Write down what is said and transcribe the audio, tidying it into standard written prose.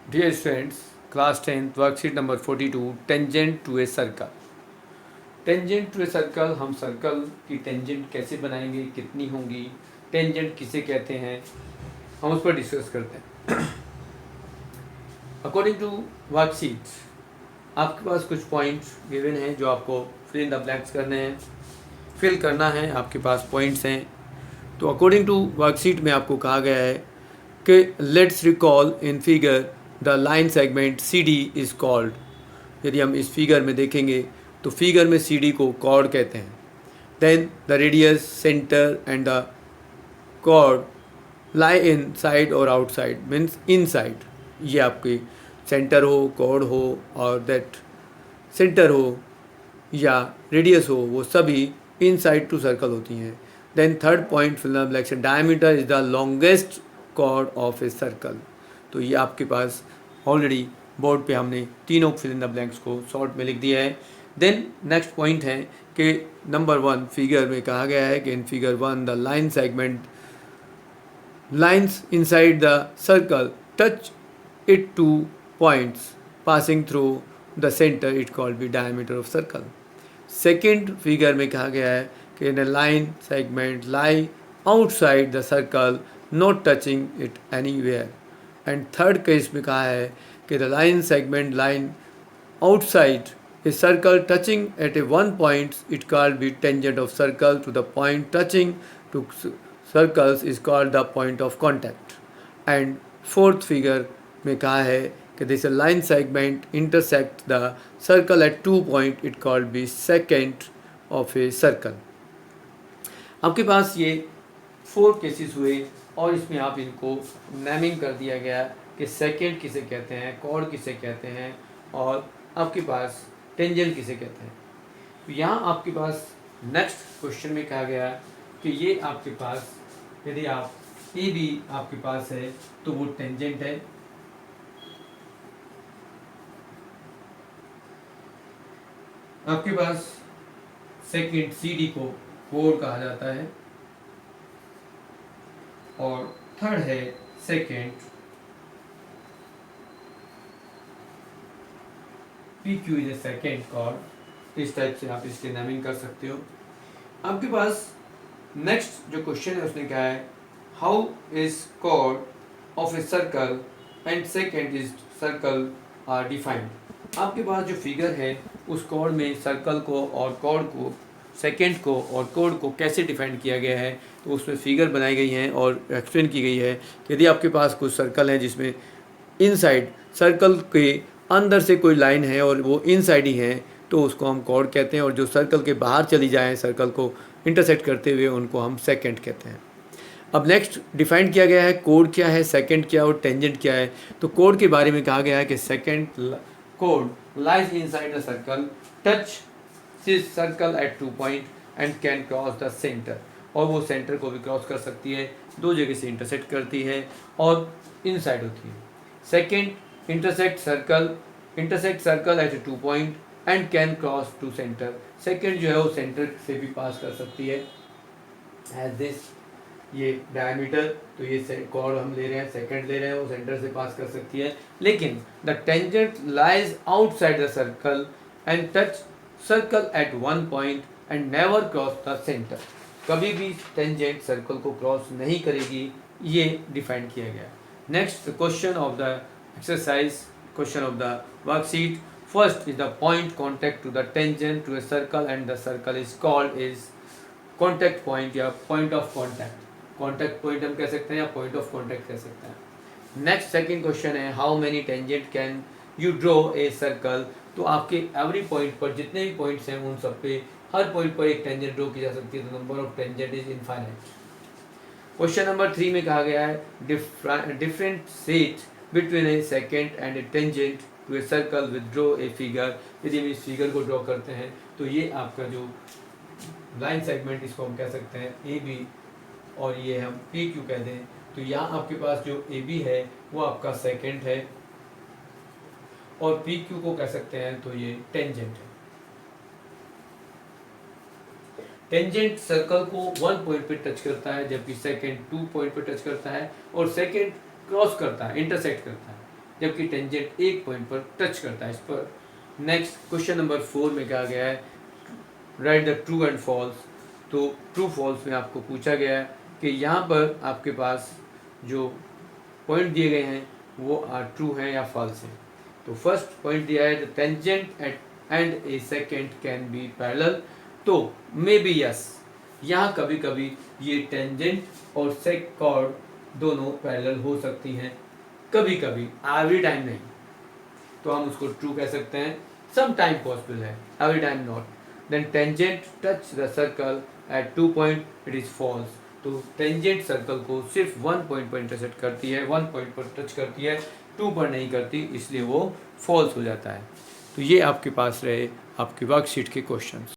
Dear students, class 10th worksheet number 42 tangent to a circle. Tangent to a circle, हम circle की tangent कैसे बनाएंगे, कितनी होंगी, टेंजेंट किसे कहते हैं, हम उस पर डिस्कस करते हैं। अकॉर्डिंग टू वर्कशीट आपके पास कुछ पॉइंट्स गिवन हैं जो आपको फिल इन द ब्लैंक्स करने हैं, फिल करना है। आपके पास पॉइंट्स हैं। तो अकॉर्डिंग टू वर्कशीट में आपको कहा गया है कि let's recall in figure the line segment C D is called. यदि हम इस फिगर में देखेंगे तो फिगर में सी डी को कॉर्ड कहते हैं। Then the radius, centre and the chord lie in side और आउटसाइड, मीन्स इन साइड। ये आपकी सेंटर हो, कॉर्ड हो और दैट सेंटर हो या रेडियस हो, वो सभी इन साइड टू सर्कल होती हैं। Then third point fill in the blanks, diameter is the longest chord of a circle. तो ये आपके पास ऑलरेडी बोर्ड पे हमने तीनों फिल इन द ब्लैंक्स को शॉर्ट में लिख दिया है। देन नेक्स्ट पॉइंट है कि नंबर 1 फिगर में कहा गया है कि in figure 1 the line segment lines inside the circle touch it two points passing through the centre, it called be diameter of circle. Second figure में कहा गया है कि in line segment lie outside the circle not touching it anywhere. And third case में कहा है कि the line segment line outside a circle touching at a one point, it called be tangent of circle to the point touching to circles is called the point of contact. And fourth figure में कहा है कि this line segment intersect the circle at 2 point, it called be secant of a circle. आपके पास ये 4 cases हुए और इसमें आप इनको नेमिंग कर दिया गया कि सेकेंड किसे कहते हैं, कॉर्ड किसे कहते हैं और आपके पास टेंजेंट किसे कहते हैं। तो यहाँ आपके पास नेक्स्ट क्वेश्चन में कहा गया कि ये आपके पास यदि आप ए बी आपके पास है तो वो टेंजेंट है। आपके पास सेकेंड सी डी को कोड कहा जाता है और थर्ड है second P Q is a second cord. इस टाइप से आप इसके नेमिंग कर सकते हो। आपके पास नेक्स्ट जो क्वेश्चन है उसने कहा है how is chord of a circle and secant is circle are defined. आपके पास जो फिगर है उस कॉर्ड में सर्कल को और कॉर्ड को, सेकेंड को और कोड को कैसे डिफाइन किया गया है। तो उसमें फिगर बनाई गई हैं और एक्सप्लेन की गई है कि यदि आपके पास कुछ सर्कल हैं जिसमें इनसाइड सर्कल के अंदर से कोई लाइन है और वो इनसाइड ही है तो उसको हम कॉर्ड कहते हैं, और जो सर्कल के बाहर चली जाएँ सर्कल को इंटरसेक्ट करते हुए उनको हम सेकेंड कहते हैं। अब नेक्स्ट डिफाइन किया गया है कोड क्या है, सेकेंड क्या और टेंजेंट क्या है। तो कोड के बारे में कहा गया है कि second code lies inside the circle, touch this circle at 2 point and can cross the centre. और वो सेंटर को भी क्रॉस कर सकती है, 2 जगह से इंटरसेक्ट करती है और इनसाइड होती है। Secant intersect circle at 2 point and can cross to centre. Secant जो है वो सेंटर से भी पास कर सकती है एज दिस, ये डायमीटर, तो ये कॉर्ड हम ले रहे हैं, सेकंड ले रहे हैं, वो सेंटर से पास कर सकती है। लेकिन the tangent lies outside the circle and touch circle eight 1 point and never cross the centre. कभी भी टेंजेंट सर्कल को क्रॉस नहीं करेगी, ये डिफाइन किया गया। Next question of the exercise, question of the worksheet. First is the point contact to the tangent to a circle and the circle is called is contact point या point of contact. Contact point हम कह सकते हैं या point of contact कह सकते हैं। Next second question है how many tangent can you draw a circle. तो आपके एवरी पॉइंट पर जितने भी पॉइंट्स हैं उन सब पे हर पॉइंट पर एक टेंजेंट ड्रॉ की जा सकती है। तो number of tangent is infinite. Question number 3 में कहा गया है different set between a secant and a tangent to a circle with draw a figure. यदि हम इस फिगर को ड्रॉ करते हैं तो ये आपका जो लाइन सेगमेंट, इसको हम कह सकते हैं ए बी और ये हम पी क्यू कह दें। तो यहाँ आपके पास जो ए बी है वो आपका सेकेंड है और पी क्यू को कह सकते हैं तो ये टेंजेंट है। टेंजेंट सर्कल को 1 पॉइंट पे टच करता है जबकि सेकेंड 2 पॉइंट पे टच करता है और सेकेंड क्रॉस करता है, इंटरसेक्ट करता है। जबकि टेंजेंट एक पॉइंट पर टच करता है इस पर। नेक्स्ट क्वेश्चन नंबर 4 में कहा गया है write the true and false. तो ट्रू फॉल्स में आपको पूछा गया है कि यहाँ पर आपके पास जो पॉइंट दिए गए हैं वो ट्रू हैं या फॉल्स हैं। तो फर्स्ट पॉइंट दिया है the tangent and A second can be parallel. तो मे बी यस, यहाँ कभी कभी ये टेंजेंट और सेक कॉर्ड दोनों पैरेलल हो सकती हैं, कभी कभी, एवरी टाइम नहीं। तो हम उसको ट्रू कह सकते हैं, सम टाइम पॉसिबल है, every time not. Then tangent touch the circle at 2 point, it is false. तो टेंजेंट सर्कल को सिर्फ 1 पॉइंट पर इंटरसेक्ट करती है, 1 पॉइंट पर टच करती है, 2 पर नहीं करती, इसलिए वो फॉल्स हो जाता है। तो ये आपके पास रहे आपकी वर्कशीट के क्वेश्चंस।